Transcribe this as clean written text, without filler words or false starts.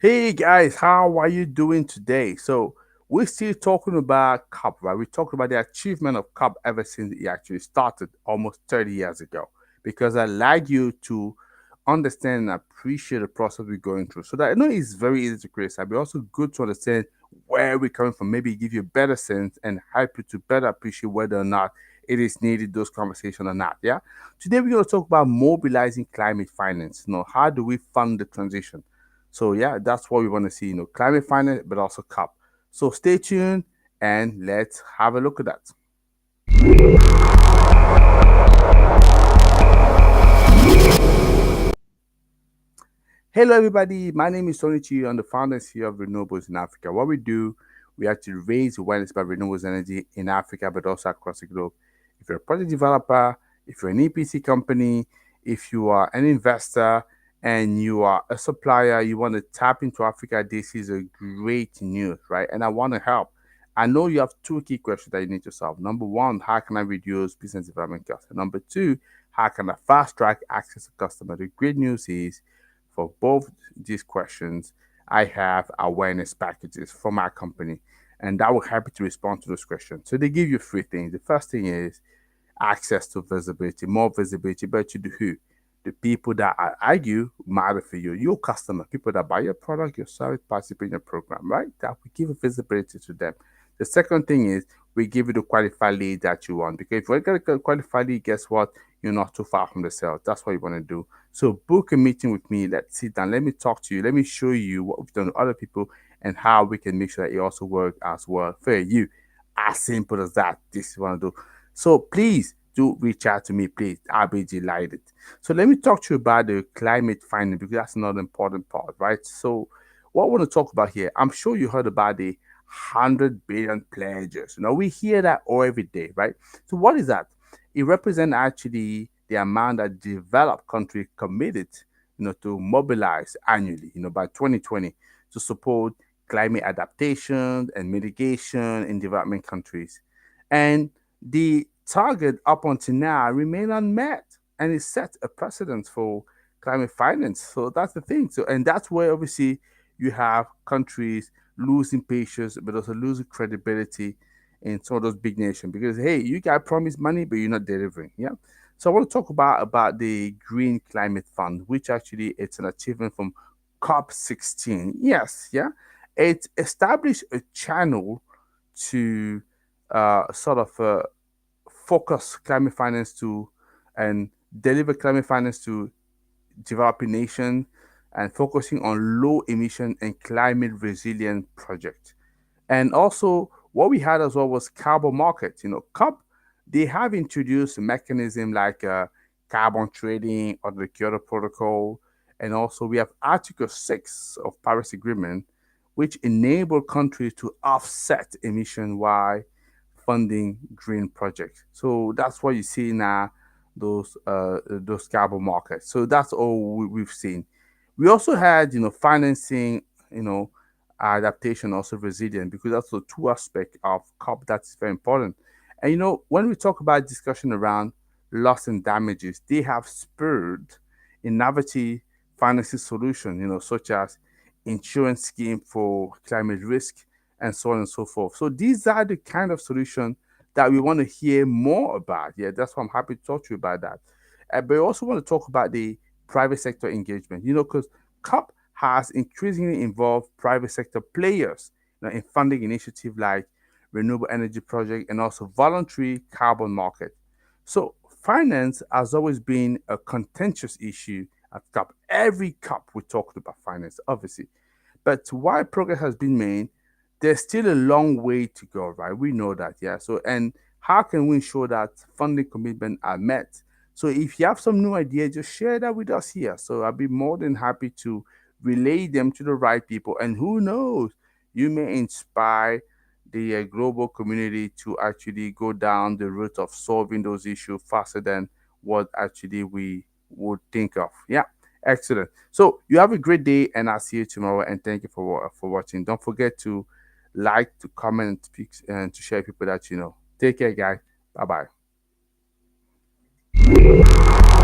Hey guys, how are you doing today? So we're still talking about CUP, right? We're talking about the achievement of CUP ever since it actually started almost 30 years ago. Because I like you to understand and appreciate the process we're going through. So that I know it's very easy to criticize, but also good to understand where we're coming from, maybe give you a better sense and help you to better appreciate whether or not it is needed those conversations or not. Yeah. Today we're going to talk about mobilizing climate finance. How do we fund the transition? So yeah, that's what we want to see, climate finance, but also COP. So stay tuned and let's have a look at that. Hello everybody, my name is Tony Chi. I'm the founder and CEO of Renewables in Africa. What we do, we actually raise awareness about renewables energy in Africa, but also across the globe. If you're a project developer, if you're an EPC company, if you are an investor, and you are a supplier, you want to tap into Africa, this is a great news, right? And I want to help. I know you have two key questions that you need to solve. Number one, how can I reduce business development costs? And number two, how can I fast track access to customer? The great news is for both these questions, I have awareness packages for my company, and that will help you to respond to those questions. So they give you three things. The first thing is access to visibility, more visibility, but to the who? The people that I argue matter for you, your customer, people that buy your product, your service, participate in your program, right? That will give visibility to them. The second thing is we give you the qualified lead that you want. Because if you're going to qualify lead, guess what? You're not too far from the sale. That's what you want to do. So book a meeting with me. Let's sit down. Let me talk to you. Let me show you what we've done with other people and how we can make sure that it also works as well for you. As simple as that. This is what I do. So please do reach out to me, please. I'll be delighted. So let me talk to you about the climate finance because that's another important part, right? So what I want to talk about here, I'm sure you heard about the 100 billion pledges. We hear that all every day, right? So what is that? It represents actually the amount that developed countries committed, to mobilize annually, by 2020 to support climate adaptation and mitigation in development countries. And the target up until now remain unmet, and it sets a precedent for climate finance. So that's the thing. So, and that's where obviously you have countries losing patience, but also losing credibility in some of those big nations because hey, you got promised money, but you're not delivering. Yeah. So I want to talk about the Green Climate Fund, which actually it's an achievement from COP16. Yes, yeah, it established a channel to sort of focus climate finance to and deliver climate finance to developing nations and focusing on low emission and climate resilient projects. And also, what we had as well was carbon markets. COP, they have introduced a mechanism like carbon trading or the Kyoto Protocol. And also, we have Article 6 of Paris Agreement, which enable countries to offset emission while funding green projects. So that's what you see now, those carbon markets. So that's all we've seen. We also had, financing, adaptation, also resilience, because that's the two aspect of COP that's very important. And when we talk about discussion around loss and damages, they have spurred innovative financing solutions, such as insurance scheme for climate risk and so on and so forth. So these are the kind of solutions that we want to hear more about. Yeah, that's why I'm happy to talk to you about that. But I also want to talk about the private sector engagement, because COP has increasingly involved private sector players, in funding initiatives like renewable energy project and also voluntary carbon market. So finance has always been a contentious issue at COP. Every COP we talked about finance, obviously. But while progress has been made, there's still a long way to go, right? We know that, yeah. So, and how can we ensure that funding commitments are met? So, if you have some new ideas, just share that with us here. So, I'll be more than happy to relay them to the right people. And who knows, you may inspire the global community to actually go down the route of solving those issues faster than what actually we would think of. Yeah. Excellent. So you have a great day, and I'll see you tomorrow. And thank you for watching. Don't forget to like, to comment, and to share with people that you know. Take care, guys. Bye bye.